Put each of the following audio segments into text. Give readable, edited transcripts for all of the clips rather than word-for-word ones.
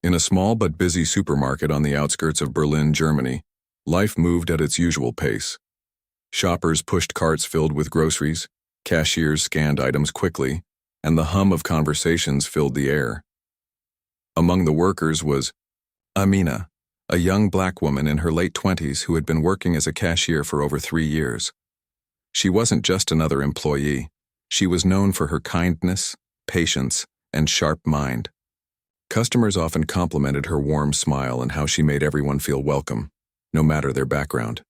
In a small but busy supermarket on the outskirts of Berlin, Germany, life moved at its usual pace. Shoppers pushed carts filled with groceries, cashiers scanned items quickly, and the hum of conversations filled the air. Among the workers was Amina, a young black woman in her late 20s who had been working as a cashier for over 3 years. She wasn't just another employee. She was known for her kindness, patience, and sharp mind. Customers often complimented her warm smile and how she made everyone feel welcome, no matter their background.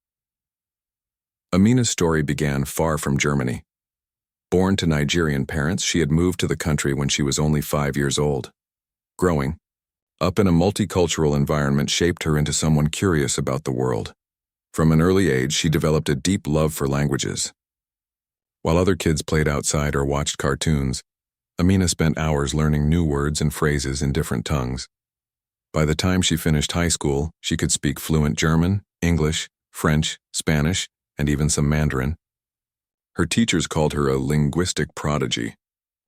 Amina's story began far from Germany. Born to Nigerian parents, she had moved to the country when she was only 5 years old. Growing up in a multicultural environment shaped her into someone curious about the world. From an early age, she developed a deep love for languages. While other kids played outside or watched cartoons, Amina spent hours learning new words and phrases in different tongues. By the time she finished high school, she could speak fluent German, English, French, Spanish, and even some Mandarin. Her teachers called her a linguistic prodigy,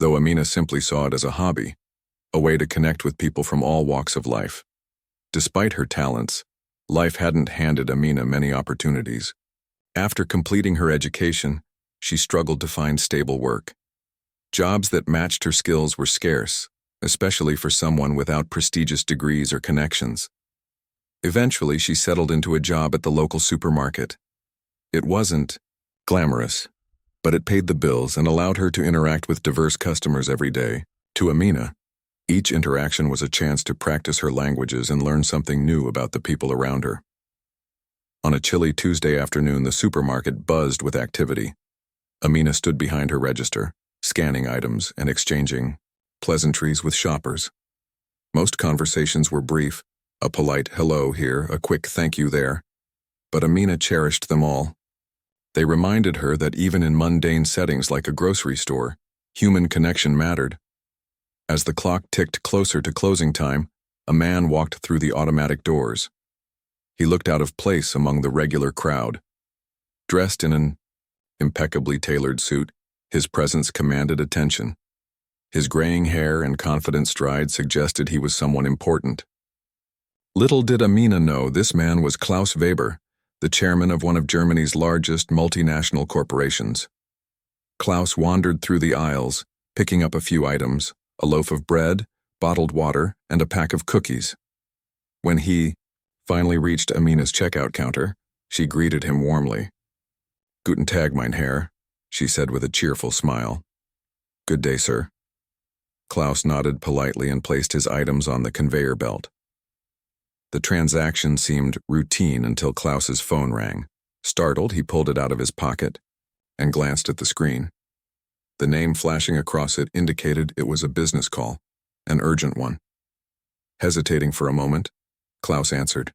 though Amina simply saw it as a hobby, a way to connect with people from all walks of life. Despite her talents, life hadn't handed Amina many opportunities. After completing her education, she struggled to find stable work. Jobs that matched her skills were scarce, especially for someone without prestigious degrees or connections. Eventually, she settled into a job at the local supermarket. It wasn't glamorous, but it paid the bills and allowed her to interact with diverse customers every day. To Amina, each interaction was a chance to practice her languages and learn something new about the people around her. On a chilly Tuesday afternoon, the supermarket buzzed with activity. Amina stood behind her register, scanning items and exchanging pleasantries with shoppers. Most conversations were brief, a polite hello here, a quick thank you there. But Amina cherished them all. They reminded her that even in mundane settings like a grocery store, human connection mattered. As the clock ticked closer to closing time, a man walked through the automatic doors. He looked out of place among the regular crowd. Dressed in an impeccably tailored suit, his presence commanded attention. His graying hair and confident stride suggested he was someone important. Little did Amina know this man was Klaus Weber, the chairman of one of Germany's largest multinational corporations. Klaus wandered through the aisles, picking up a few items, a loaf of bread, bottled water, and a pack of cookies. When he finally reached Amina's checkout counter, she greeted him warmly. "Guten Tag, mein Herr," she said with a cheerful smile. "Good day, sir." Klaus nodded politely and placed his items on the conveyor belt. The transaction seemed routine until Klaus's phone rang. Startled, he pulled it out of his pocket and glanced at the screen. The name flashing across it indicated it was a business call, an urgent one. Hesitating for a moment, Klaus answered.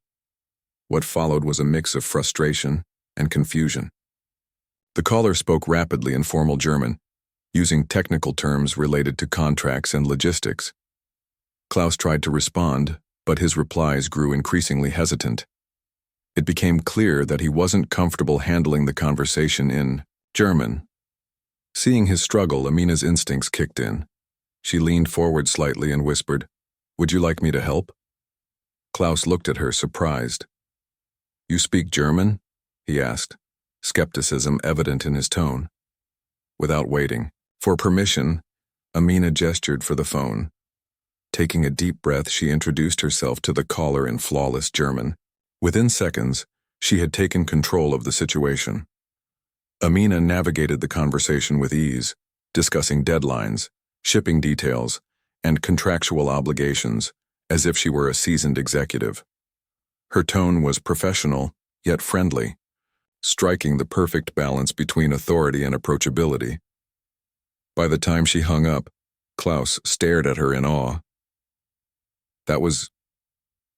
What followed was a mix of frustration and confusion. The caller spoke rapidly in formal German, using technical terms related to contracts and logistics. Klaus tried to respond, but his replies grew increasingly hesitant. It became clear that he wasn't comfortable handling the conversation in German. Seeing his struggle, Amina's instincts kicked in. She leaned forward slightly and whispered, "Would you like me to help?" Klaus looked at her, surprised. "You speak German?" he asked, skepticism evident in his tone. Without waiting for permission, Amina gestured for the phone. Taking a deep breath, she introduced herself to the caller in flawless German. Within seconds, she had taken control of the situation. Amina navigated the conversation with ease, discussing deadlines, shipping details, and contractual obligations, as if she were a seasoned executive. Her tone was professional, yet friendly, striking the perfect balance between authority and approachability. By the time she hung up, Klaus stared at her in awe. "That was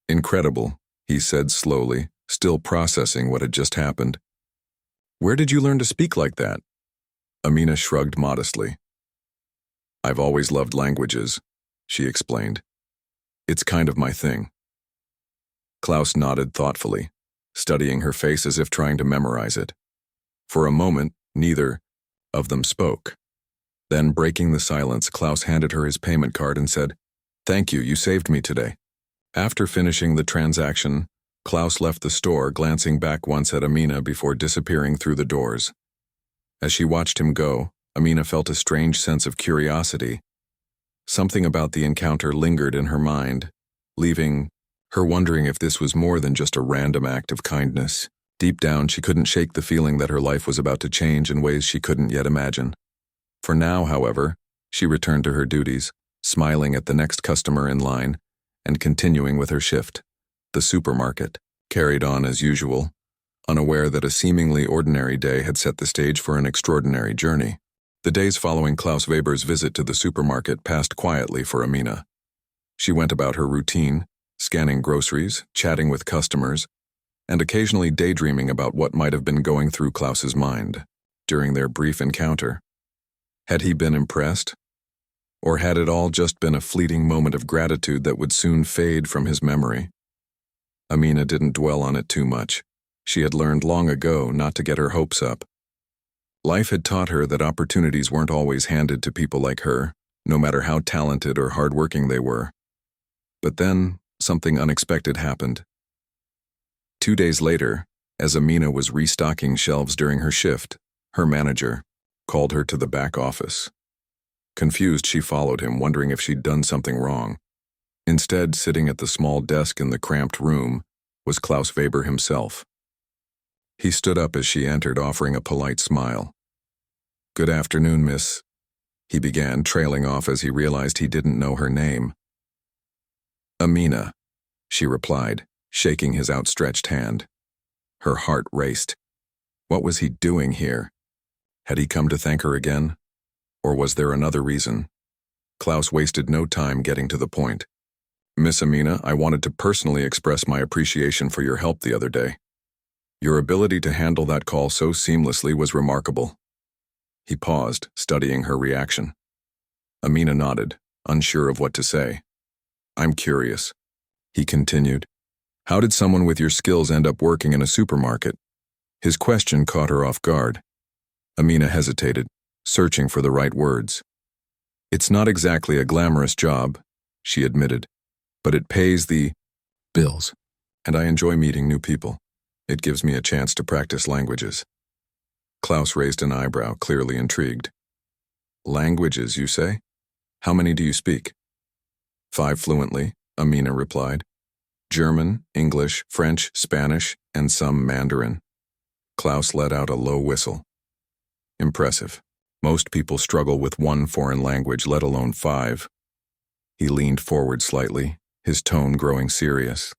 incredible," he said slowly, still processing what had just happened. "Where did you learn to speak like that?" Amina shrugged modestly. "I've always loved languages," she explained. "It's kind of my thing." Klaus nodded thoughtfully, studying her face as if trying to memorize it. For a moment, neither of them spoke. Then, breaking the silence, Klaus handed her his payment card and said, "Thank you, you saved me today." After finishing the transaction, Klaus left the store, glancing back once at Amina before disappearing through the doors. As she watched him go, Amina felt a strange sense of curiosity. Something about the encounter lingered in her mind, leaving her wondering if this was more than just a random act of kindness. Deep down, she couldn't shake the feeling that her life was about to change in ways she couldn't yet imagine. For now, however, she returned to her duties, smiling at the next customer in line and continuing with her shift. The supermarket carried on as usual, unaware that a seemingly ordinary day had set the stage for an extraordinary journey. The days following Klaus Weber's visit to the supermarket passed quietly for Amina. She went about her routine, scanning groceries, chatting with customers, and occasionally daydreaming about what might have been going through Klaus's mind during their brief encounter. Had he been impressed? Or had it all just been a fleeting moment of gratitude that would soon fade from his memory? Amina didn't dwell on it too much. She had learned long ago not to get her hopes up. Life had taught her that opportunities weren't always handed to people like her, no matter how talented or hardworking they were. But then, something unexpected happened. 2 days later, as Amina was restocking shelves during her shift, her manager called her to the back office. Confused, she followed him, wondering if she'd done something wrong. Instead, sitting at the small desk in the cramped room was Klaus Weber himself. He stood up as she entered, offering a polite smile. "Good afternoon, miss," he began, trailing off as he realized he didn't know her name. "Amina," she replied, shaking his outstretched hand. Her heart raced. What was he doing here? Had he come to thank her again? Or was there another reason? Klaus wasted no time getting to the point. "Miss Amina, I wanted to personally express my appreciation for your help the other day. Your ability to handle that call so seamlessly was remarkable." He paused, studying her reaction. Amina nodded, unsure of what to say. "I'm curious," he continued. "How did someone with your skills end up working in a supermarket?" His question caught her off guard. Amina hesitated, searching for the right words. "It's not exactly a glamorous job," she admitted, "but it pays the bills, and I enjoy meeting new people. It gives me a chance to practice languages." Klaus raised an eyebrow, clearly intrigued. "Languages, you say? How many do you speak?" "5 fluently," Amina replied. "German, English, French, Spanish, and some Mandarin." Klaus let out a low whistle. "Impressive. Most people struggle with 1 foreign language, let alone 5. He leaned forward slightly, his tone growing serious.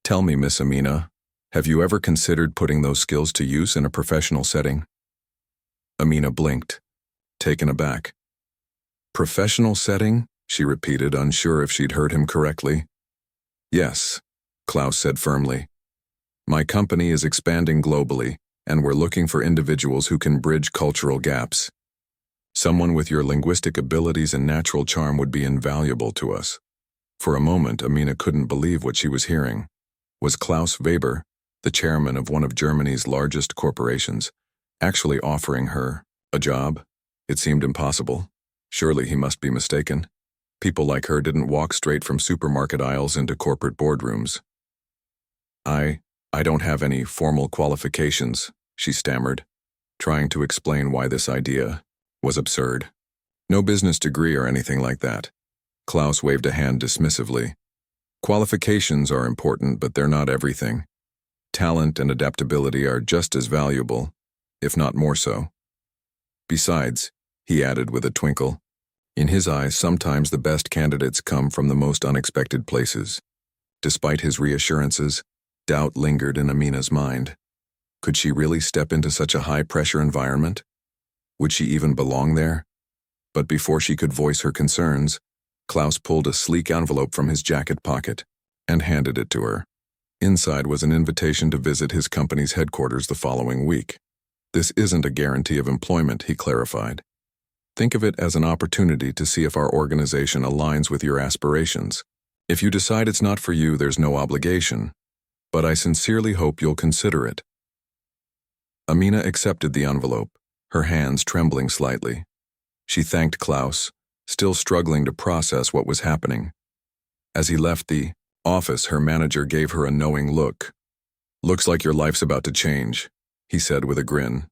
"Tell me, Miss Amina, have you ever considered putting those skills to use in a professional setting?" Amina blinked, taken aback. "Professional setting?" she repeated, unsure if she'd heard him correctly. "Yes," Klaus said firmly. "My company is expanding globally, and we're looking for individuals who can bridge cultural gaps. Someone with your linguistic abilities and natural charm would be invaluable to us." For a moment, Amina couldn't believe what she was hearing. Was Klaus Weber, the chairman of one of Germany's largest corporations, actually offering her a job? It seemed impossible. Surely he must be mistaken. People like her didn't walk straight from supermarket aisles into corporate boardrooms. I don't have any formal qualifications," she stammered, trying to explain why this idea was absurd. "No business degree or anything like that." Klaus waved a hand dismissively. "Qualifications are important, but they're not everything. Talent and adaptability are just as valuable, if not more so. Besides," he added with a twinkle, in his eyes sometimes the best candidates come from the most unexpected places. Despite his reassurances, doubt lingered in Amina's mind. Could she really step into such a high-pressure environment? Would she even belong there? But before she could voice her concerns, Klaus pulled a sleek envelope from his jacket pocket and handed it to her. Inside was an invitation to visit his company's headquarters the following week. "This isn't a guarantee of employment," he clarified. "Think of it as an opportunity to see if our organization aligns with your aspirations. If you decide it's not for you, there's no obligation, but I sincerely hope you'll consider it." Amina accepted the envelope, her hands trembling slightly. She thanked Klaus, still struggling to process what was happening. As he left the office, her manager gave her a knowing look. "Looks like your life's about to change," he said with a grin.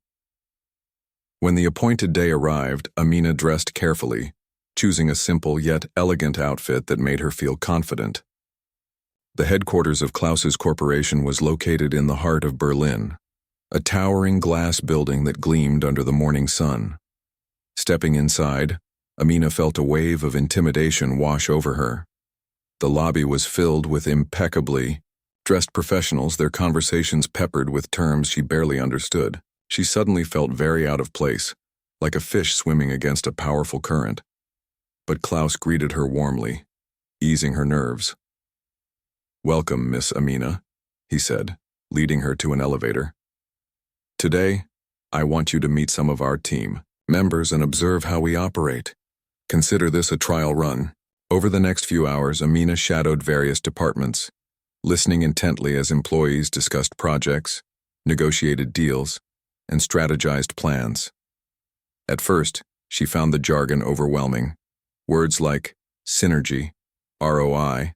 When the appointed day arrived, Amina dressed carefully, choosing a simple yet elegant outfit that made her feel confident. The headquarters of Klaus's corporation was located in the heart of Berlin, a towering glass building that gleamed under the morning sun. Stepping inside, Amina felt a wave of intimidation wash over her. The lobby was filled with impeccably dressed professionals, their conversations peppered with terms she barely understood. She suddenly felt very out of place, like a fish swimming against a powerful current. But Klaus greeted her warmly, easing her nerves. "Welcome, Miss Amina," he said, leading her to an elevator. "Today, I want you to meet some of our team members and observe how we operate. Consider this a trial run." Over the next few hours, Amina shadowed various departments, listening intently as employees discussed projects, negotiated deals, and strategized plans. At first, she found the jargon overwhelming. Words like synergy, ROI,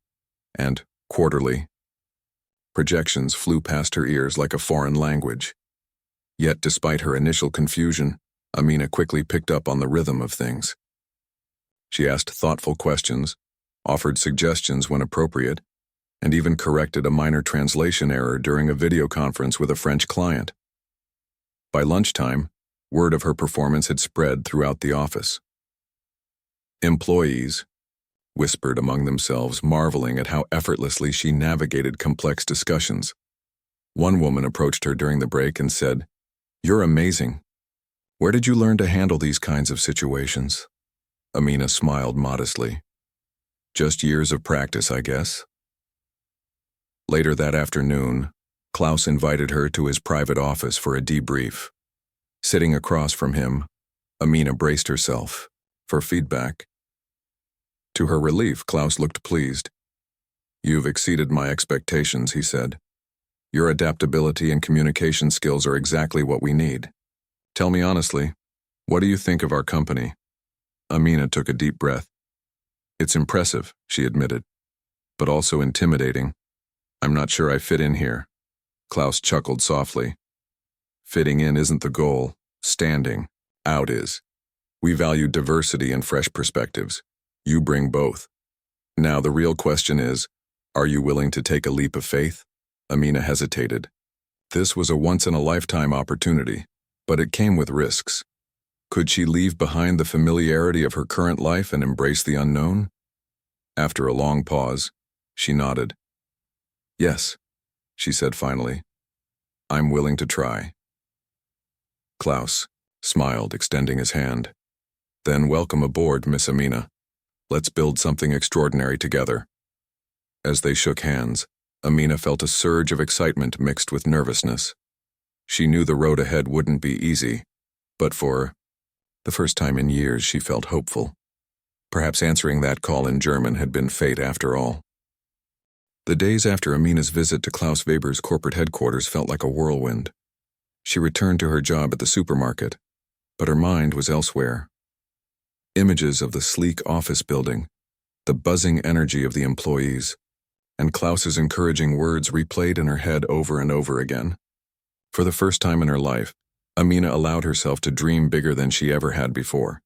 and quarterly projections flew past her ears like a foreign language. Yet, despite her initial confusion, Amina quickly picked up on the rhythm of things. She asked thoughtful questions, offered suggestions when appropriate, and even corrected a minor translation error during a video conference with a French client. By lunchtime, word of her performance had spread throughout the office. Employees whispered among themselves, marveling at how effortlessly she navigated complex discussions. One woman approached her during the break and said, "You're amazing. Where did you learn to handle these kinds of situations?" Amina smiled modestly. "Just years of practice, I guess." Later that afternoon, Klaus invited her to his private office for a debrief. Sitting across from him, Amina braced herself for feedback. To her relief, Klaus looked pleased. "You've exceeded my expectations," he said. "Your adaptability and communication skills are exactly what we need. Tell me honestly, what do you think of our company?" Amina took a deep breath. "It's impressive," she admitted, "but also intimidating. I'm not sure I fit in here." Klaus chuckled softly. "Fitting in isn't the goal. Standing out is. We value diversity and fresh perspectives. You bring both. Now the real question is, are you willing to take a leap of faith?" Amina hesitated. This was a once-in-a-lifetime opportunity, but it came with risks. Could she leave behind the familiarity of her current life and embrace the unknown? After a long pause, she nodded. "Yes," she said finally. "I'm willing to try." Klaus smiled, extending his hand. "Then welcome aboard, Miss Amina. Let's build something extraordinary together." As they shook hands, Amina felt a surge of excitement mixed with nervousness. She knew the road ahead wouldn't be easy, but for the first time in years she felt hopeful. Perhaps answering that call in German had been fate after all. The days after Amina's visit to Klaus Weber's corporate headquarters felt like a whirlwind. She returned to her job at the supermarket, but her mind was elsewhere. Images of the sleek office building, the buzzing energy of the employees, and Klaus's encouraging words replayed in her head over and over again. For the first time in her life, Amina allowed herself to dream bigger than she ever had before.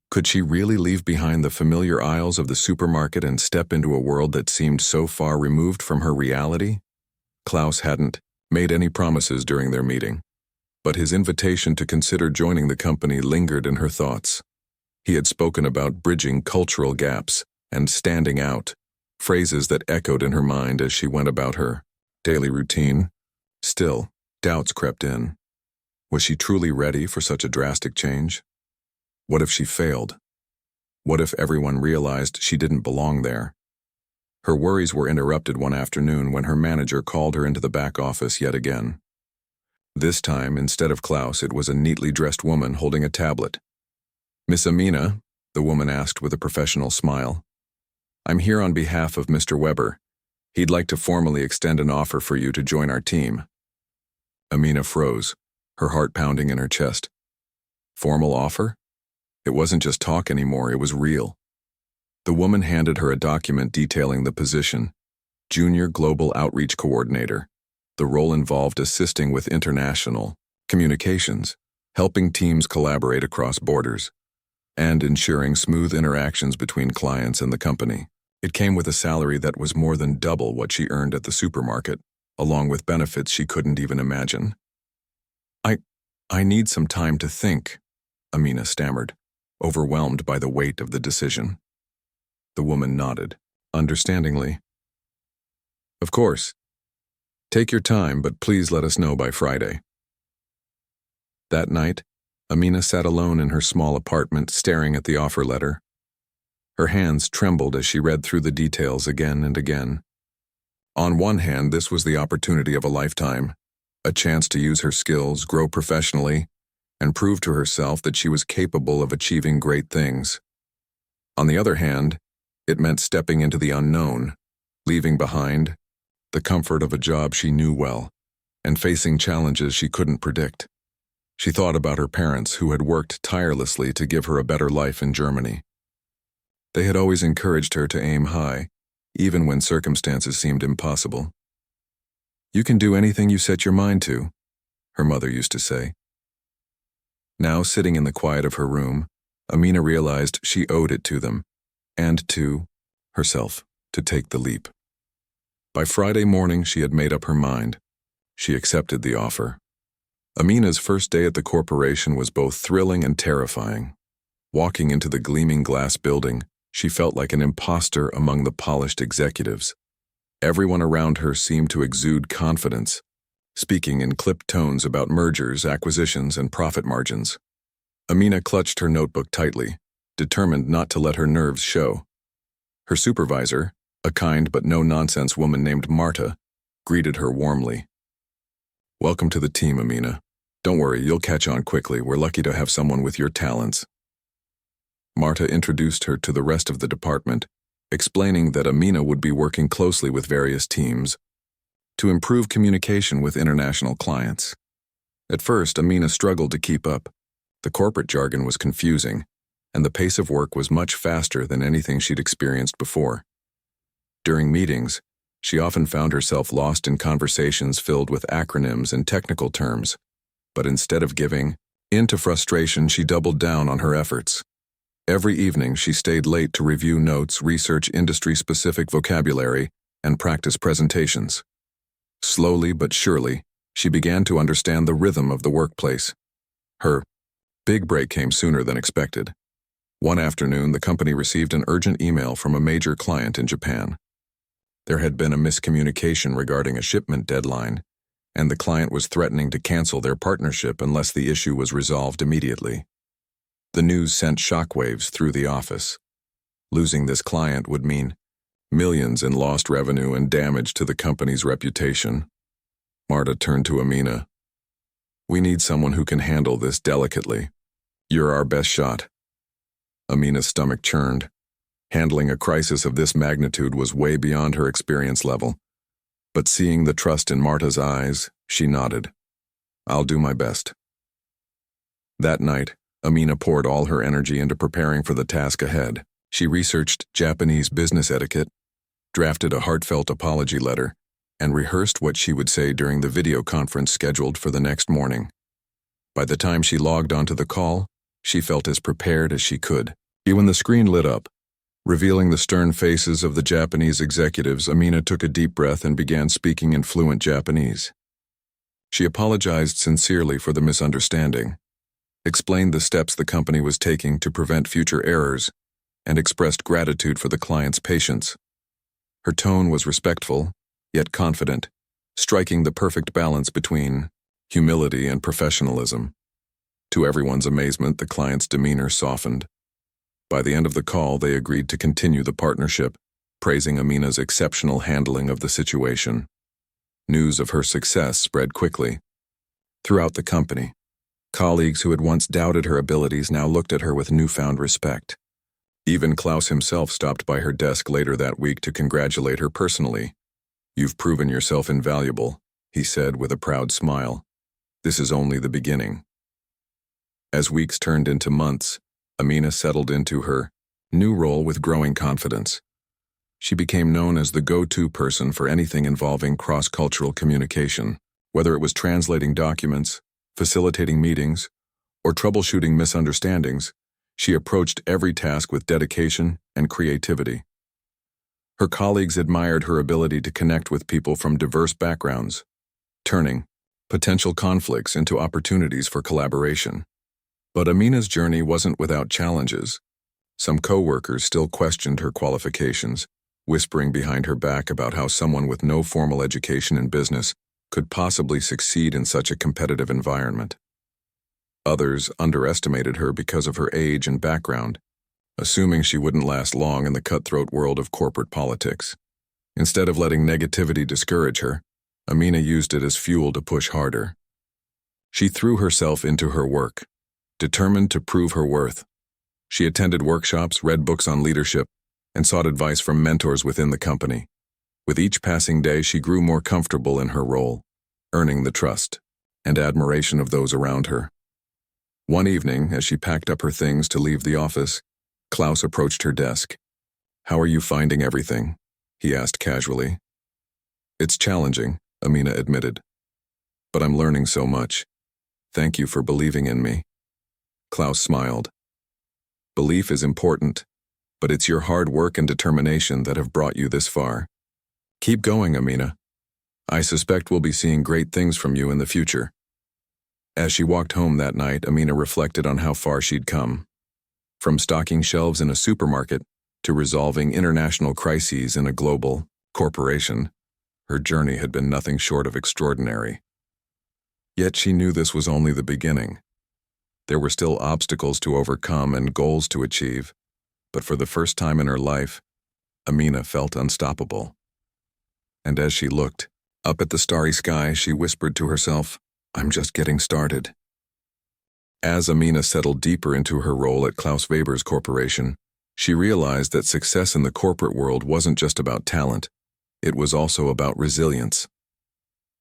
Could she really leave behind the familiar aisles of the supermarket and step into a world that seemed so far removed from her reality? Klaus hadn't made any promises during their meeting, but his invitation to consider joining the company lingered in her thoughts. He had spoken about bridging cultural gaps and standing out, phrases that echoed in her mind as she went about her daily routine. Still, doubts crept in. Was she truly ready for such a drastic change? What if she failed? What if everyone realized she didn't belong there? Her worries were interrupted one afternoon when her manager called her into the back office yet again. This time, instead of Klaus, it was a neatly dressed woman holding a tablet. "Miss Amina," the woman asked with a professional smile, "I'm here on behalf of Mr. Weber. He'd like to formally extend an offer for you to join our team." Amina froze, her heart pounding in her chest. Formal offer? It wasn't just talk anymore, it was real. The woman handed her a document detailing the position: Junior Global Outreach Coordinator. The role involved assisting with international communications, helping teams collaborate across borders, and ensuring smooth interactions between clients and the company. It came with a salary that was more than double what she earned at the supermarket, along with benefits she couldn't even imagine. I need some time to think, Amina stammered, overwhelmed by the weight of the decision. The woman nodded, understandingly. Of course. Take your time, but please let us know by Friday. That night, Amina sat alone in her small apartment, staring at the offer letter. Her hands trembled as she read through the details again and again. On one hand, this was the opportunity of a lifetime, a chance to use her skills, grow professionally, and prove to herself that she was capable of achieving great things. On the other hand, it meant stepping into the unknown, leaving behind the comfort of a job she knew well, and facing challenges she couldn't predict. She thought about her parents, who had worked tirelessly to give her a better life in Germany. They had always encouraged her to aim high, even when circumstances seemed impossible. "You can do anything you set your mind to," her mother used to say. Now, sitting in the quiet of her room, Amina realized she owed it to them, and to herself, to take the leap. By Friday morning, she had made up her mind. She accepted the offer. Amina's first day at the corporation was both thrilling and terrifying. Walking into the gleaming glass building, she felt like an imposter among the polished executives. Everyone around her seemed to exude confidence, speaking in clipped tones about mergers, acquisitions, and profit margins. Amina clutched her notebook tightly, determined not to let her nerves show. Her supervisor, a kind but no-nonsense woman named Marta, greeted her warmly. "Welcome to the team, Amina. Don't worry, you'll catch on quickly. We're lucky to have someone with your talents." Marta introduced her to the rest of the department, explaining that Amina would be working closely with various teams to improve communication with international clients. At first, Amina struggled to keep up. The corporate jargon was confusing, and the pace of work was much faster than anything she'd experienced before. During meetings, she often found herself lost in conversations filled with acronyms and technical terms, but instead of giving in to frustration, she doubled down on her efforts. Every evening, she stayed late to review notes, research industry-specific vocabulary, and practice presentations. Slowly but surely, she began to understand the rhythm of the workplace. Her big break came sooner than expected. One afternoon, the company received an urgent email from a major client in Japan. There had been a miscommunication regarding a shipment deadline, and the client was threatening to cancel their partnership unless the issue was resolved immediately. The news sent shockwaves through the office. Losing this client would mean millions in lost revenue and damage to the company's reputation. Marta turned to Amina. "We need someone who can handle this delicately. You're our best shot." Amina's stomach churned. Handling a crisis of this magnitude was way beyond her experience level. But seeing the trust in Marta's eyes, she nodded. "I'll do my best." That night, Amina poured all her energy into preparing for the task ahead. She researched Japanese business etiquette, drafted a heartfelt apology letter, and rehearsed what she would say during the video conference scheduled for the next morning. By the time she logged onto the call, she felt as prepared as she could. When the screen lit up, revealing the stern faces of the Japanese executives, Amina took a deep breath and began speaking in fluent Japanese. She apologized sincerely for the misunderstanding, explained the steps the company was taking to prevent future errors, and expressed gratitude for the client's patience. Her tone was respectful, yet confident, striking the perfect balance between humility and professionalism. To everyone's amazement, the client's demeanor softened. By the end of the call, they agreed to continue the partnership, praising Amina's exceptional handling of the situation. News of her success spread quickly. Throughout the company, colleagues who had once doubted her abilities now looked at her with newfound respect. Even Klaus himself stopped by her desk later that week to congratulate her personally. "You've proven yourself invaluable," he said with a proud smile. "This is only the beginning." As weeks turned into months, Amina settled into her New role with growing confidence. She became known as the go-to person for anything involving cross-cultural communication, whether it was translating documents, facilitating meetings, or troubleshooting misunderstandings. She approached every task with dedication and creativity. Her colleagues admired her ability to connect with people from diverse backgrounds, turning potential conflicts into opportunities for collaboration. But Amina's journey wasn't without challenges. Some co-workers still questioned her qualifications, whispering behind her back about how someone with no formal education in business could possibly succeed in such a competitive environment. Others underestimated her because of her age and background, assuming she wouldn't last long in the cutthroat world of corporate politics. Instead of letting negativity discourage her, Amina used it as fuel to push harder. She threw herself into her work, determined to prove her worth. She attended workshops, read books on leadership, and sought advice from mentors within the company. With each passing day, she grew more comfortable in her role, earning the trust and admiration of those around her. One evening, as she packed up her things to leave the office, Klaus approached her desk. "How are you finding everything?" he asked casually. "It's challenging," Amina admitted. "But I'm learning so much. Thank you for believing in me." Klaus smiled. "Belief is important, but it's your hard work and determination that have brought you this far. Keep going, Amina. I suspect we'll be seeing great things from you in the future." As she walked home that night, Amina reflected on how far she'd come. From stocking shelves in a supermarket to resolving international crises in a global corporation, her journey had been nothing short of extraordinary. Yet she knew this was only the beginning. There were still obstacles to overcome and goals to achieve, but for the first time in her life, Amina felt unstoppable. And as she looked up at the starry sky, she whispered to herself, "I'm just getting started." As Amina settled deeper into her role at Klaus Weber's corporation, she realized that success in the corporate world wasn't just about talent, it was also about resilience.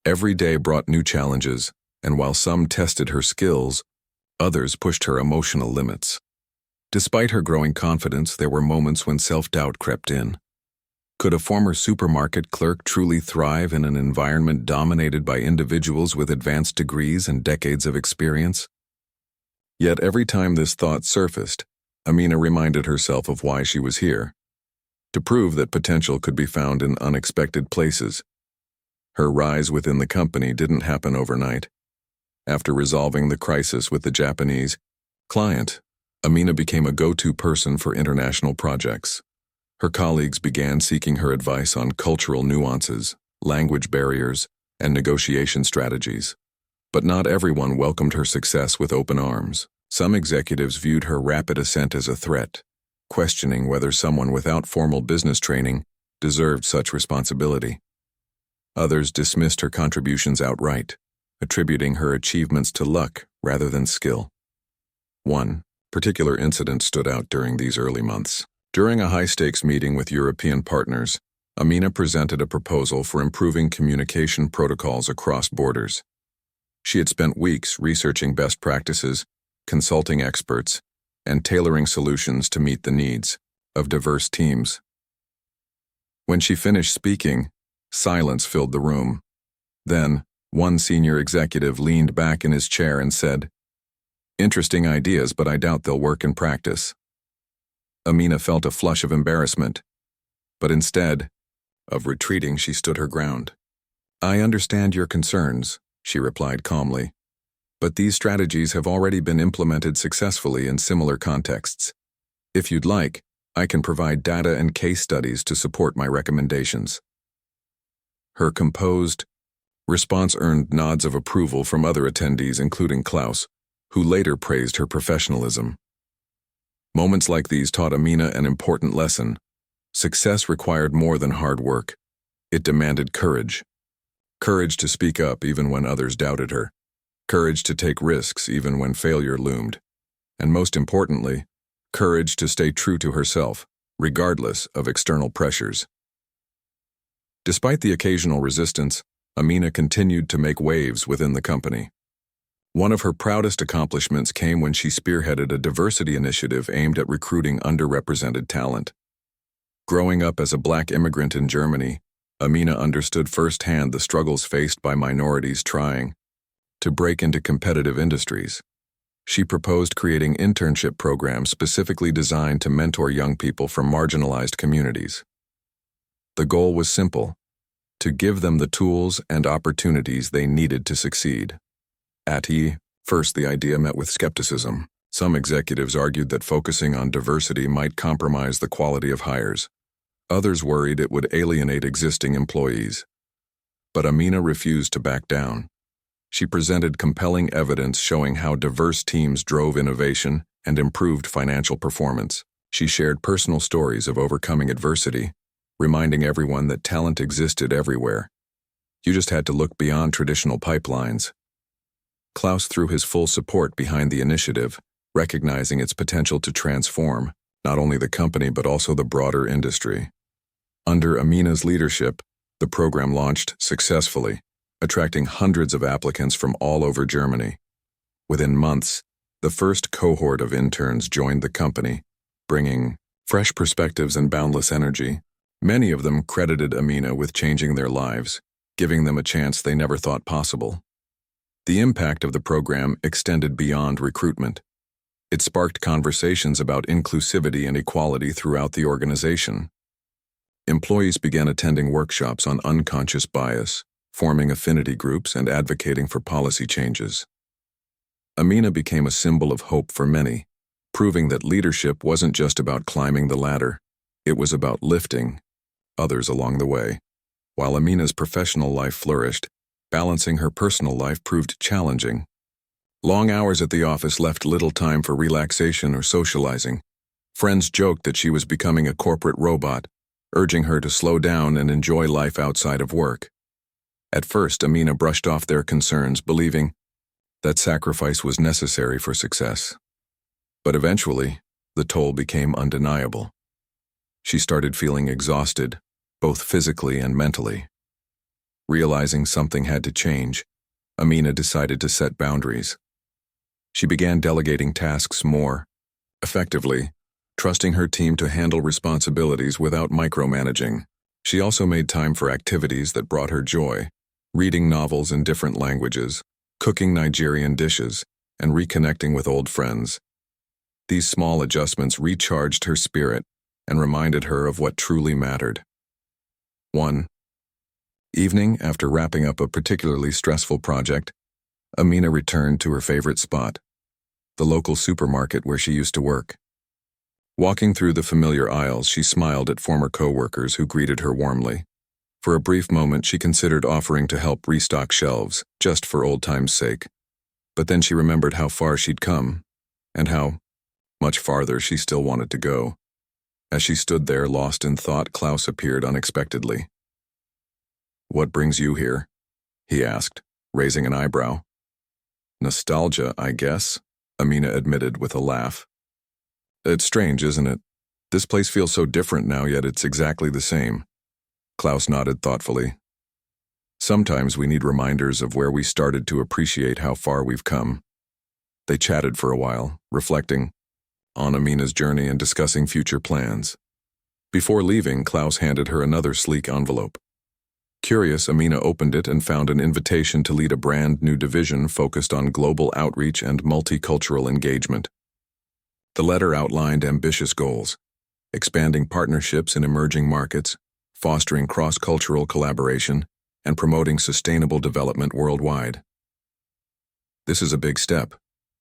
Every day brought new challenges, and while some tested her skills, others pushed her emotional limits. Despite her growing confidence, there were moments when self-doubt crept in. Could a former supermarket clerk truly thrive in an environment dominated by individuals with advanced degrees and decades of experience? Yet every time this thought surfaced, Amina reminded herself of why she was here: to prove that potential could be found in unexpected places. Her rise within the company didn't happen overnight. After resolving the crisis with the Japanese client, Amina became a go-to person for international projects. Her colleagues began seeking her advice on cultural nuances, language barriers, and negotiation strategies. But not everyone welcomed her success with open arms. Some executives viewed her rapid ascent as a threat, questioning whether someone without formal business training deserved such responsibility. Others dismissed her contributions outright, attributing her achievements to luck rather than skill. One particular incident stood out during these early months. During a high-stakes meeting with European partners, Amina presented a proposal for improving communication protocols across borders. She had spent weeks researching best practices, consulting experts, and tailoring solutions to meet the needs of diverse teams. When she finished speaking, silence filled the room. Then, one senior executive leaned back in his chair and said, "Interesting ideas, but I doubt they'll work in practice." Amina felt a flush of embarrassment, but instead of retreating, she stood her ground. "I understand your concerns," she replied calmly, "but these strategies have already been implemented successfully in similar contexts. If you'd like, I can provide data and case studies to support my recommendations." Her composed response earned nods of approval from other attendees, including Klaus, who later praised her professionalism. Moments like these taught Amina an important lesson. Success required more than hard work. It demanded courage. Courage to speak up even when others doubted her. Courage to take risks even when failure loomed. And most importantly, courage to stay true to herself, regardless of external pressures. Despite the occasional resistance, Amina continued to make waves within the company. One of her proudest accomplishments came when she spearheaded a diversity initiative aimed at recruiting underrepresented talent. Growing up as a black immigrant in Germany, Amina understood firsthand the struggles faced by minorities trying to break into competitive industries. She proposed creating internship programs specifically designed to mentor young people from marginalized communities. The goal was simple: to give them the tools and opportunities they needed to succeed. At first, the idea met with skepticism. Some executives argued that focusing on diversity might compromise the quality of hires. Others worried it would alienate existing employees. But Amina refused to back down. She presented compelling evidence showing how diverse teams drove innovation and improved financial performance. She shared personal stories of overcoming adversity, reminding everyone that talent existed everywhere. You just had to look beyond traditional pipelines. Klaus threw his full support behind the initiative, recognizing its potential to transform not only the company but also the broader industry. Under Amina's leadership, the program launched successfully, attracting hundreds of applicants from all over Germany. Within months, the first cohort of interns joined the company, bringing fresh perspectives and boundless energy. Many of them credited Amina with changing their lives, giving them a chance they never thought possible. The impact of the program extended beyond recruitment. It sparked conversations about inclusivity and equality throughout the organization. Employees began attending workshops on unconscious bias, forming affinity groups and advocating for policy changes. Amina became a symbol of hope for many, proving that leadership wasn't just about climbing the ladder, it was about lifting others along the way. While Amina's professional life flourished, balancing her personal life proved challenging. Long hours at the office left little time for relaxation or socializing. Friends joked that she was becoming a corporate robot, urging her to slow down and enjoy life outside of work. At first, Amina brushed off their concerns, believing that sacrifice was necessary for success. But eventually, the toll became undeniable. She started feeling exhausted, both physically and mentally. Realizing something had to change, Amina decided to set boundaries. She began delegating tasks more effectively, trusting her team to handle responsibilities without micromanaging. She also made time for activities that brought her joy, reading novels in different languages, cooking Nigerian dishes, and reconnecting with old friends. These small adjustments recharged her spirit and reminded her of what truly mattered. 1. Evening, after wrapping up a particularly stressful project, Amina returned to her favorite spot, the local supermarket where she used to work. Walking through the familiar aisles, she smiled at former co-workers who greeted her warmly. For a brief moment, she considered offering to help restock shelves, just for old times' sake. But then she remembered how far she'd come, and how much farther she still wanted to go. As she stood there, lost in thought, Klaus appeared unexpectedly. "What brings you here?" he asked, raising an eyebrow. "Nostalgia, I guess," Amina admitted with a laugh. "It's strange, isn't it? This place feels so different now, yet it's exactly the same." Klaus nodded thoughtfully. "Sometimes we need reminders of where we started to appreciate how far we've come." They chatted for a while, reflecting on Amina's journey and discussing future plans. Before leaving, Klaus handed her another sleek envelope. Curious, Amina opened it and found an invitation to lead a brand new division focused on global outreach and multicultural engagement. The letter outlined ambitious goals: expanding partnerships in emerging markets, fostering cross-cultural collaboration, and promoting sustainable development worldwide. "This is a big step,"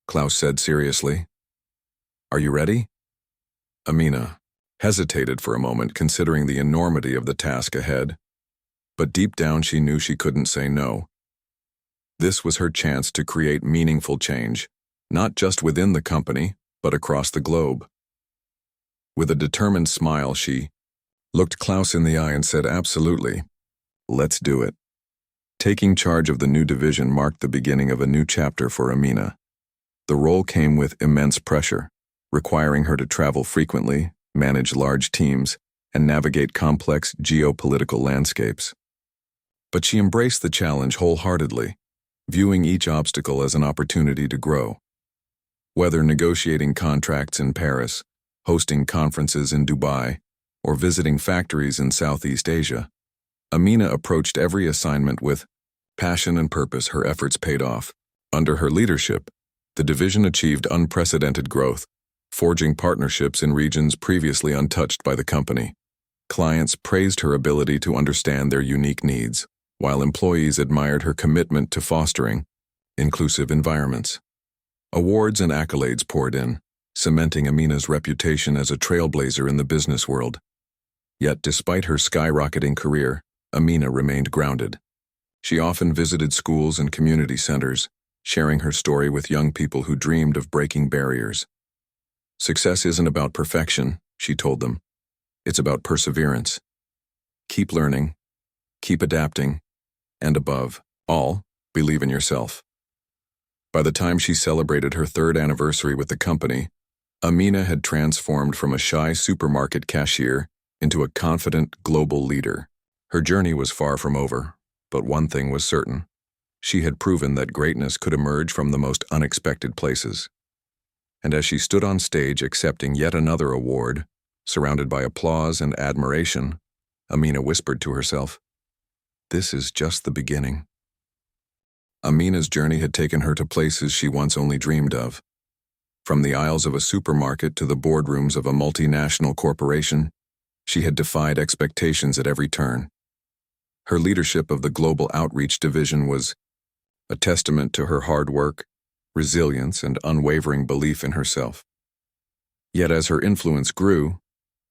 Klaus said seriously. "Are you ready?" Amina hesitated for a moment, considering the enormity of the task ahead. But deep down she knew she couldn't say no. This was her chance to create meaningful change, not just within the company, but across the globe. With a determined smile, she looked Klaus in the eye and said, "Absolutely. Let's do it." Taking charge of the new division marked the beginning of a new chapter for Amina. The role came with immense pressure, requiring her to travel frequently, manage large teams, and navigate complex geopolitical landscapes. But she embraced the challenge wholeheartedly, viewing each obstacle as an opportunity to grow. Whether negotiating contracts in Paris, hosting conferences in Dubai, or visiting factories in Southeast Asia, Amina approached every assignment with passion and purpose. Her efforts paid off. Under her leadership, the division achieved unprecedented growth, forging partnerships in regions previously untouched by the company. Clients praised her ability to understand their unique needs, while employees admired her commitment to fostering inclusive environments. Awards and accolades poured in, cementing Amina's reputation as a trailblazer in the business world. Yet despite her skyrocketing career, Amina remained grounded. She often visited schools and community centers, sharing her story with young people who dreamed of breaking barriers. Success isn't about perfection, she told them. It's about perseverance. Keep learning, keep adapting, and above all, believe in yourself. By the time she celebrated her 3rd anniversary with the company, Amina had transformed from a shy supermarket cashier into a confident global leader. Her journey was far from over, but one thing was certain. She had proven that greatness could emerge from the most unexpected places. And as she stood on stage accepting yet another award, surrounded by applause and admiration, Amina whispered to herself, "This is just the beginning." Amina's journey had taken her to places she once only dreamed of. From the aisles of a supermarket to the boardrooms of a multinational corporation, she had defied expectations at every turn. Her leadership of the Global Outreach Division was a testament to her hard work, resilience, and unwavering belief in herself. Yet as her influence grew,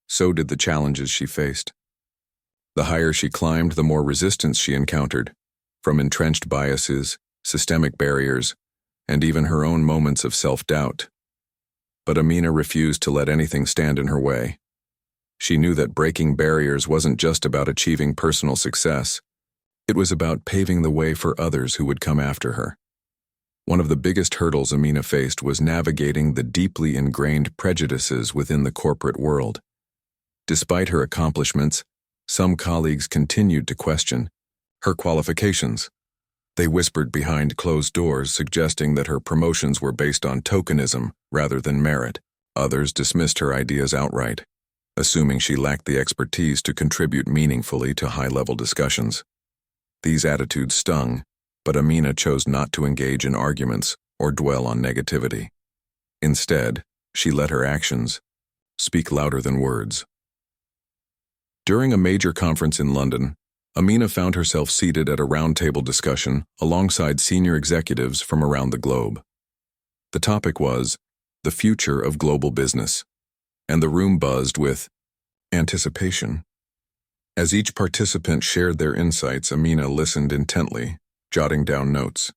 so did the challenges she faced. The higher she climbed, the more resistance she encountered, from entrenched biases, systemic barriers, and even her own moments of self-doubt. But Amina refused to let anything stand in her way. She knew that breaking barriers wasn't just about achieving personal success. It was about paving the way for others who would come after her. One of the biggest hurdles Amina faced was navigating the deeply ingrained prejudices within the corporate world. Despite her accomplishments, some colleagues continued to question her qualifications. They whispered behind closed doors, suggesting that her promotions were based on tokenism rather than merit. Others dismissed her ideas outright, assuming she lacked the expertise to contribute meaningfully to high-level discussions. These attitudes stung, but Amina chose not to engage in arguments or dwell on negativity. Instead, she let her actions speak louder than words. During a major conference in London, Amina found herself seated at a roundtable discussion alongside senior executives from around the globe. The topic was the future of global business, and the room buzzed with anticipation. As each participant shared their insights, Amina listened intently, jotting down notes.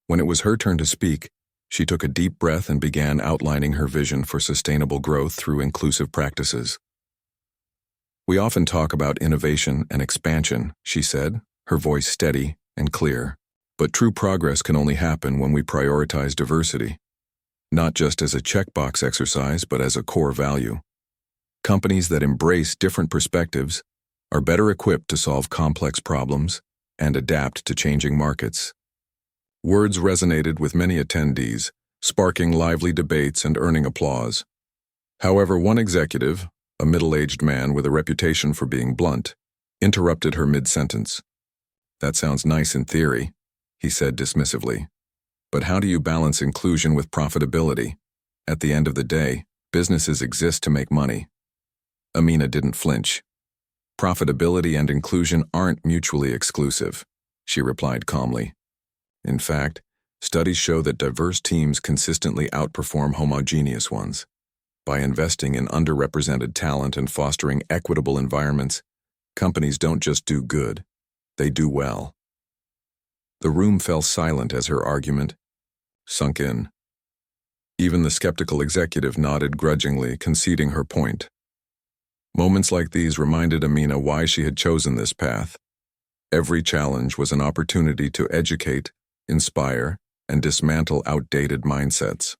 When it was her turn to speak, she took a deep breath and began outlining her vision for sustainable growth through inclusive practices. "We often talk about innovation and expansion," she said, her voice steady and clear. "But true progress can only happen when we prioritize diversity, not just as a checkbox exercise, but as a core value. Companies that embrace different perspectives are better equipped to solve complex problems and adapt to changing markets." Words resonated with many attendees, sparking lively debates and earning applause. However, one executive, a middle-aged man with a reputation for being blunt, interrupted her mid-sentence. "That sounds nice in theory," he said dismissively. "But how do you balance inclusion with profitability? At the end of the day, businesses exist to make money." Amina didn't flinch. "Profitability and inclusion aren't mutually exclusive," she replied calmly. "In fact, studies show that diverse teams consistently outperform homogeneous ones. By investing in underrepresented talent and fostering equitable environments, companies don't just do good, they do well." The room fell silent as her argument sunk in. Even the skeptical executive nodded grudgingly, conceding her point. Moments like these reminded Amina why she had chosen this path. Every challenge was an opportunity to educate, inspire, and dismantle outdated mindsets.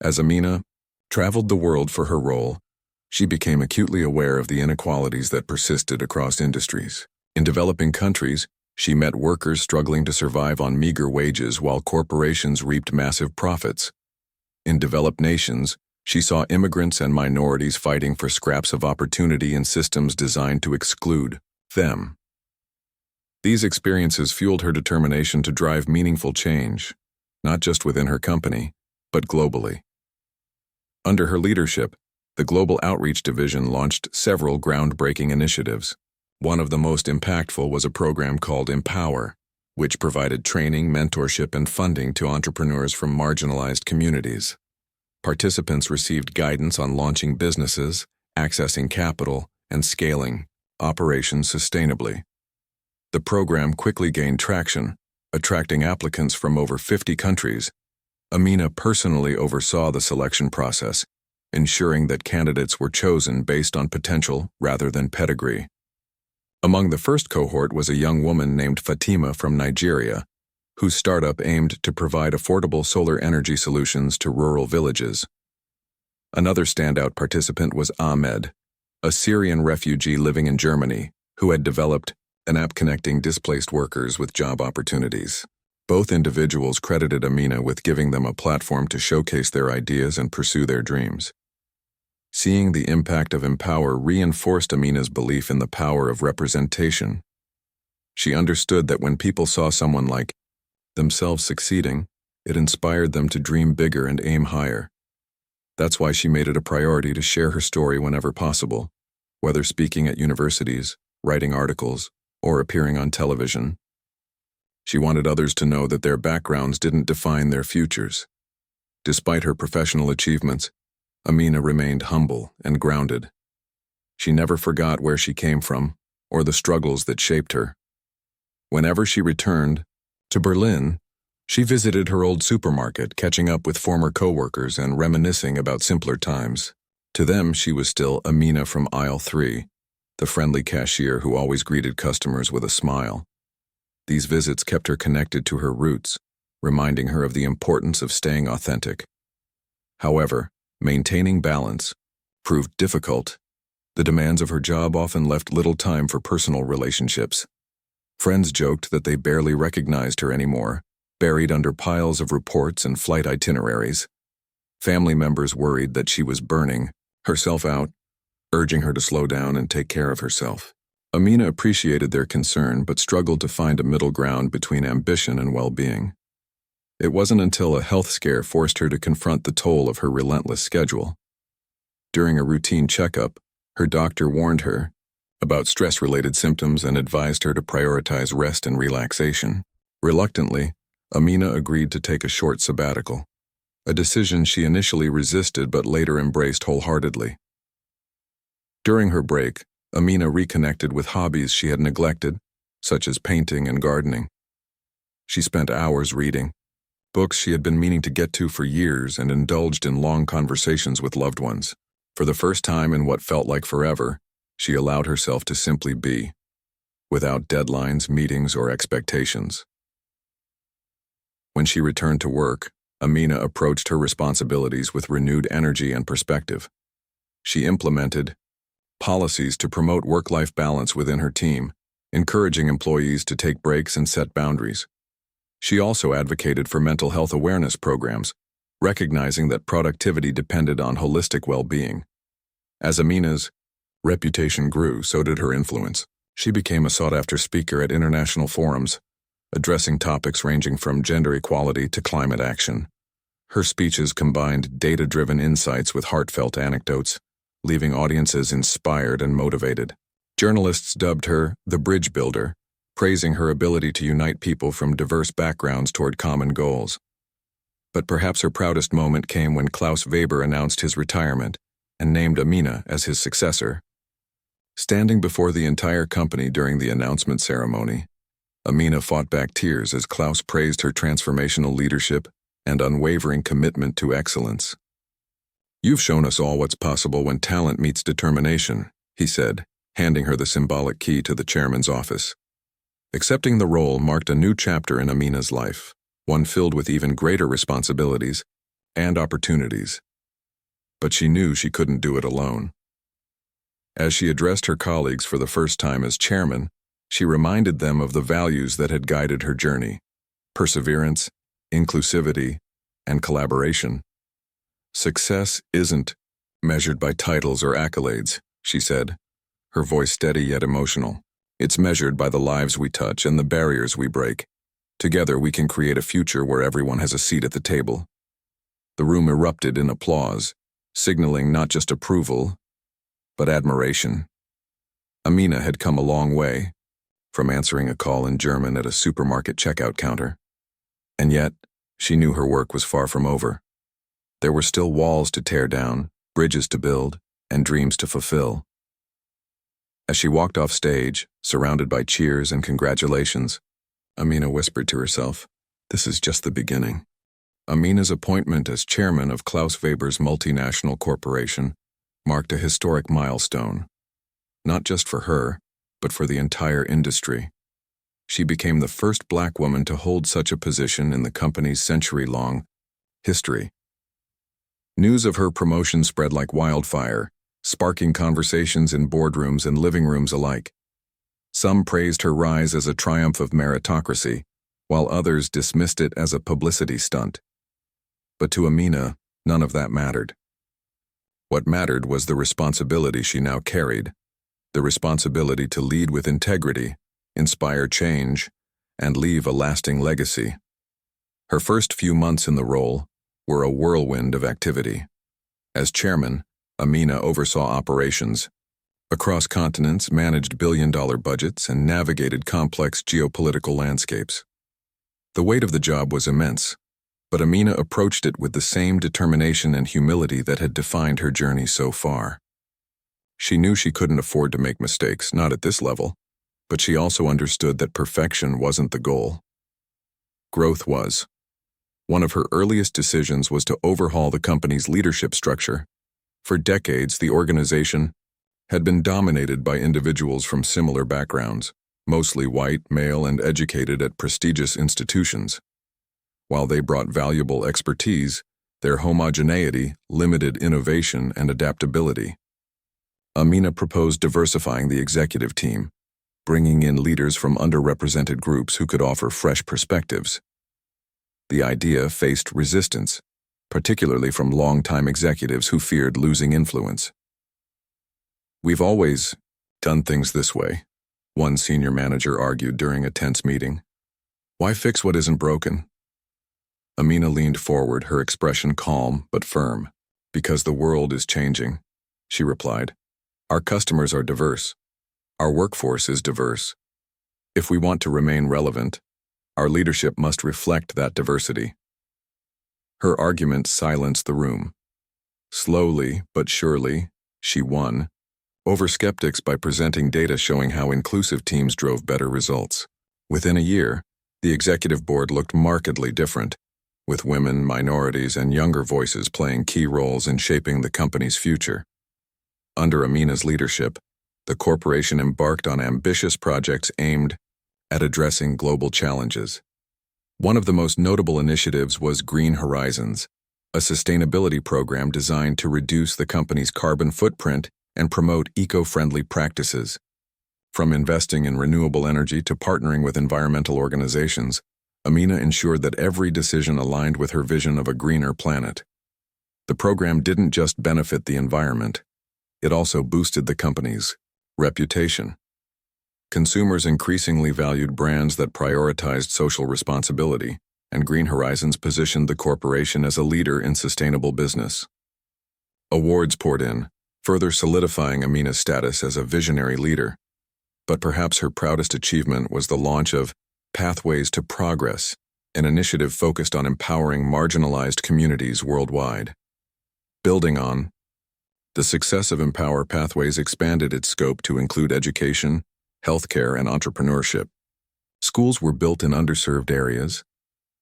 As Amina traveled the world for her role, she became acutely aware of the inequalities that persisted across industries. In developing countries, She met workers struggling to survive on meager wages while corporations reaped massive profits. In developed nations, she saw immigrants and minorities fighting for scraps of opportunity in systems designed to exclude them. These experiences fueled her determination to drive meaningful change, not just within her company, but globally. Under her leadership, the Global Outreach Division launched several groundbreaking initiatives. One of the most impactful was a program called Empower, which provided training, mentorship, and funding to entrepreneurs from marginalized communities. Participants received guidance on launching businesses, accessing capital, and scaling operations sustainably. The program quickly gained traction, attracting applicants from over 50 countries. Amina personally oversaw the selection process, ensuring that candidates were chosen based on potential rather than pedigree. Among the first cohort was a young woman named Fatima from Nigeria, whose startup aimed to provide affordable solar energy solutions to rural villages. Another standout participant was Ahmed, a Syrian refugee living in Germany, who had developed an app connecting displaced workers with job opportunities. Both individuals credited Amina with giving them a platform to showcase their ideas and pursue their dreams. Seeing the impact of Empower reinforced Amina's belief in the power of representation. She understood that when people saw someone like themselves succeeding, it inspired them to dream bigger and aim higher. That's why she made it a priority to share her story whenever possible, whether speaking at universities, writing articles, or appearing on television. She wanted others to know that their backgrounds didn't define their futures. Despite her professional achievements, Amina remained humble and grounded. She never forgot where she came from or the struggles that shaped her. Whenever she returned to Berlin, she visited her old supermarket, catching up with former coworkers and reminiscing about simpler times. To them, she was still Amina from aisle 3, the friendly cashier who always greeted customers with a smile. These visits kept her connected to her roots, reminding her of the importance of staying authentic. However, maintaining balance proved difficult. The demands of her job often left little time for personal relationships. Friends joked that they barely recognized her anymore, buried under piles of reports and flight itineraries. Family members worried that she was burning herself out, urging her to slow down and take care of herself. Amina appreciated their concern but struggled to find a middle ground between ambition and well-being. It wasn't until a health scare forced her to confront the toll of her relentless schedule. During a routine checkup, her doctor warned her about stress-related symptoms and advised her to prioritize rest and relaxation. Reluctantly, Amina agreed to take a short sabbatical, a decision she initially resisted but later embraced wholeheartedly. During her break, Amina reconnected with hobbies she had neglected, such as painting and gardening. She spent hours reading books she had been meaning to get to for years and indulged in long conversations with loved ones. For the first time in what felt like forever, she allowed herself to simply be, without deadlines, meetings, or expectations. When she returned to work, Amina approached her responsibilities with renewed energy and perspective. She implemented policies to promote work-life balance within her team, encouraging employees to take breaks and set boundaries. She also advocated for mental health awareness programs, recognizing that productivity depended on holistic well-being. As Amina's reputation grew, so did her influence. She became a sought-after speaker at international forums, addressing topics ranging from gender equality to climate action. Her speeches combined data-driven insights with heartfelt anecdotes, leaving audiences inspired and motivated. Journalists dubbed her the bridge builder, praising her ability to unite people from diverse backgrounds toward common goals. But perhaps her proudest moment came when Klaus Weber announced his retirement and named Amina as his successor. Standing before the entire company during the announcement ceremony, Amina fought back tears as Klaus praised her transformational leadership and unwavering commitment to excellence. "You've shown us all what's possible when talent meets determination," he said, handing her the symbolic key to the chairman's office. Accepting the role marked a new chapter in Amina's life, one filled with even greater responsibilities and opportunities. But she knew she couldn't do it alone. As she addressed her colleagues for the first time as chairman, She reminded them of the values that had guided her journey: perseverance, inclusivity, and collaboration. Success isn't measured by titles or accolades, she said, her voice steady yet emotional. It's measured by the lives we touch and the barriers we break. Together we can create a future where everyone has a seat at the table. The room erupted in applause, signaling not just approval, but admiration. Amina had come a long way, from answering a call in German at a supermarket checkout counter. And yet, she knew her work was far from over. There were still walls to tear down, bridges to build, and dreams to fulfill. As she walked off stage, surrounded by cheers and congratulations, Amina whispered to herself, "This is just the beginning." Amina's appointment as chairman of Klaus Weber's multinational corporation marked a historic milestone, not just for her, but for the entire industry. She became the first Black woman to hold such a position in the company's century-long history. News of her promotion spread like wildfire, sparking conversations in boardrooms and living rooms alike. Some praised her rise as a triumph of meritocracy, while others dismissed it as a publicity stunt. But to Amina, none of that mattered. What mattered was the responsibility she now carried, the responsibility to lead with integrity, inspire change, and leave a lasting legacy. Her first few months in the role were a whirlwind of activity. As chairman, Amina oversaw operations across continents, managed billion-dollar budgets, and navigated complex geopolitical landscapes. The weight of the job was immense, but Amina approached it with the same determination and humility that had defined her journey so far. She knew she couldn't afford to make mistakes, not at this level, but she also understood that perfection wasn't the goal. Growth was. One of her earliest decisions was to overhaul the company's leadership structure. For decades, the organization had been dominated by individuals from similar backgrounds, mostly white, male, and educated at prestigious institutions. While they brought valuable expertise, their homogeneity limited innovation and adaptability. Amina proposed diversifying the executive team, bringing in leaders from underrepresented groups who could offer fresh perspectives. The idea faced resistance, particularly from longtime executives who feared losing influence. "We've always done things this way," one senior manager argued during a tense meeting. "Why fix what isn't broken?" Amina leaned forward, her expression calm but firm. "Because the world is changing," she replied. "Our customers are diverse. Our workforce is diverse. If we want to remain relevant, our leadership must reflect that diversity." Her argument silenced the room. Slowly but surely, she won over skeptics by presenting data showing how inclusive teams drove better results. Within a year, the executive board looked markedly different, with women, minorities, and younger voices playing key roles in shaping the company's future. Under Amina's leadership, the corporation embarked on ambitious projects aimed at addressing global challenges. One of the most notable initiatives was Green Horizons, a sustainability program designed to reduce the company's carbon footprint and promote eco-friendly practices. From investing in renewable energy to partnering with environmental organizations, Amina ensured that every decision aligned with her vision of a greener planet. The program didn't just benefit the environment, it also boosted the company's reputation. Consumers increasingly valued brands that prioritized social responsibility, and Green Horizons positioned the corporation as a leader in sustainable business. Awards poured in, further solidifying Amina's status as a visionary leader. But perhaps her proudest achievement was the launch of Pathways to Progress, an initiative focused on empowering marginalized communities worldwide. Building on the success of Empower Pathways expanded its scope to include education, healthcare, and entrepreneurship. Schools were built in underserved areas,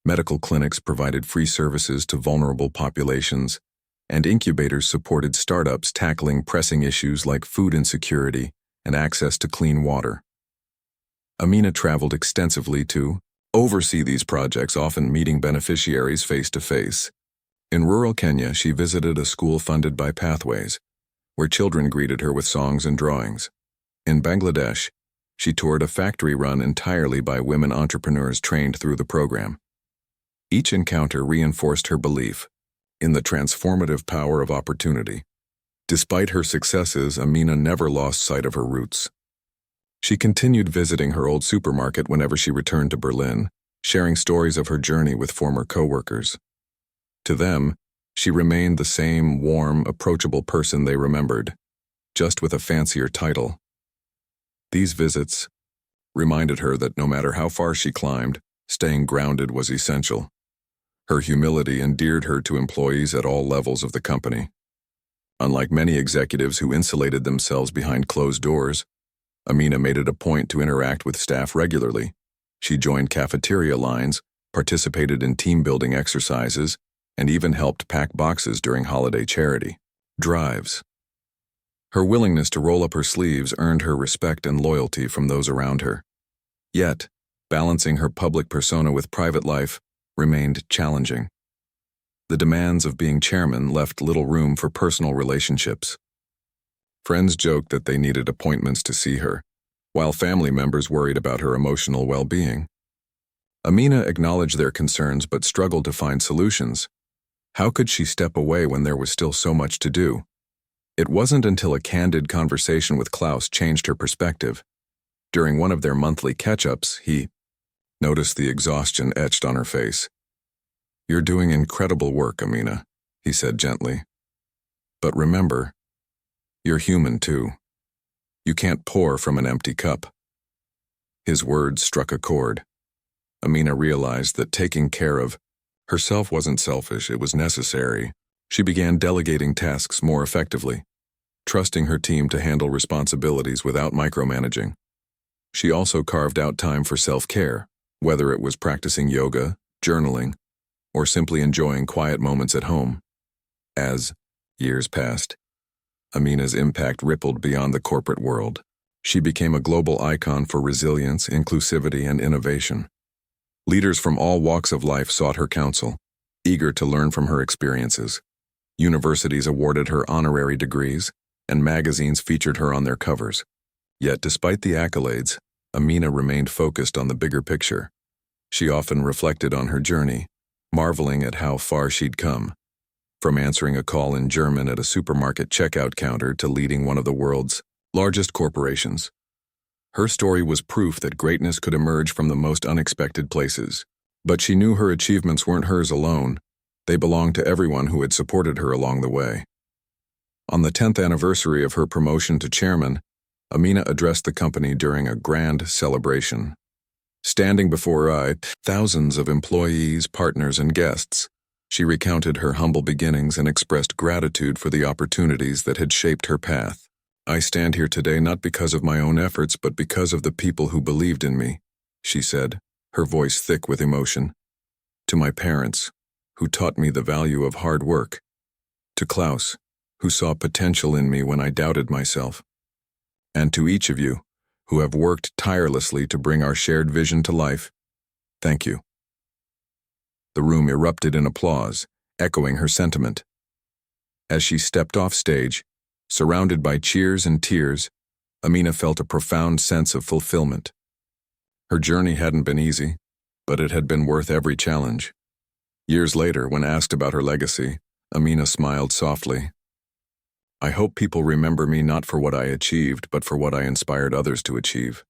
medical clinics provided free services to vulnerable populations, and incubators supported startups tackling pressing issues like food insecurity and access to clean water. Amina traveled extensively to oversee these projects, often meeting beneficiaries face-to-face. In rural Kenya, she visited a school funded by Pathways, where children greeted her with songs and drawings. In Bangladesh, She toured a factory run entirely by women entrepreneurs trained through the program. Each encounter reinforced her belief in the transformative power of opportunity. Despite her successes, Amina never lost sight of her roots. She continued visiting her old supermarket whenever she returned to Berlin, sharing stories of her journey with former coworkers. To them, she remained the same warm, approachable person they remembered, just with a fancier title. These visits reminded her that no matter how far she climbed, staying grounded was essential. Her humility endeared her to employees at all levels of the company. Unlike many executives who insulated themselves behind closed doors, Amina made it a point to interact with staff regularly. She joined cafeteria lines, participated in team-building exercises, and even helped pack boxes during holiday charity drives. Her willingness to roll up her sleeves earned her respect and loyalty from those around her. Yet, balancing her public persona with private life remained challenging. The demands of being chairman left little room for personal relationships. Friends joked that they needed appointments to see her, while family members worried about her emotional well-being. Amina acknowledged their concerns but struggled to find solutions. How could she step away when there was still so much to do? It wasn't until a candid conversation with Klaus changed her perspective. During one of their monthly catch-ups, he noticed the exhaustion etched on her face. "You're doing incredible work, Amina," he said gently. "But remember, you're human too. You can't pour from an empty cup." His words struck a chord. Amina realized that taking care of herself wasn't selfish, it was necessary. She began delegating tasks more effectively, trusting her team to handle responsibilities without micromanaging. She also carved out time for self-care, whether it was practicing yoga, journaling, or simply enjoying quiet moments at home. As years passed, Amina's impact rippled beyond the corporate world. She became a global icon for resilience, inclusivity, and innovation. Leaders from all walks of life sought her counsel, eager to learn from her experiences. Universities awarded her honorary degrees, and magazines featured her on their covers. Yet, despite the accolades, Amina remained focused on the bigger picture. She often reflected on her journey, marveling at how far she'd come. From answering a call in German at a supermarket checkout counter to leading one of the world's largest corporations. Her story was proof that greatness could emerge from the most unexpected places. But she knew her achievements weren't hers alone. They belonged to everyone who had supported her along the way. On the 10th anniversary of her promotion to chairman, Amina addressed the company during a grand celebration. Standing before thousands of employees, partners, and guests, she recounted her humble beginnings and expressed gratitude for the opportunities that had shaped her path. "I stand here today not because of my own efforts, but because of the people who believed in me," she said, her voice thick with emotion. "To my parents, who taught me the value of hard work. To Klaus, who saw potential in me when I doubted myself. And to each of you, who have worked tirelessly to bring our shared vision to life, thank you." The room erupted in applause, echoing her sentiment. As she stepped off stage, surrounded by cheers and tears, Amina felt a profound sense of fulfillment. Her journey hadn't been easy, but it had been worth every challenge. Years later, when asked about her legacy, Amina smiled softly. "I hope people remember me not for what I achieved, but for what I inspired others to achieve.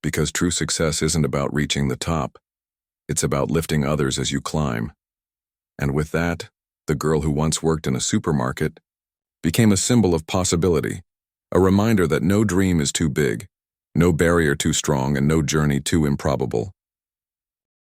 Because true success isn't about reaching the top. It's about lifting others as you climb." And with that, the girl who once worked in a supermarket became a symbol of possibility, a reminder that no dream is too big, no barrier too strong, and no journey too improbable.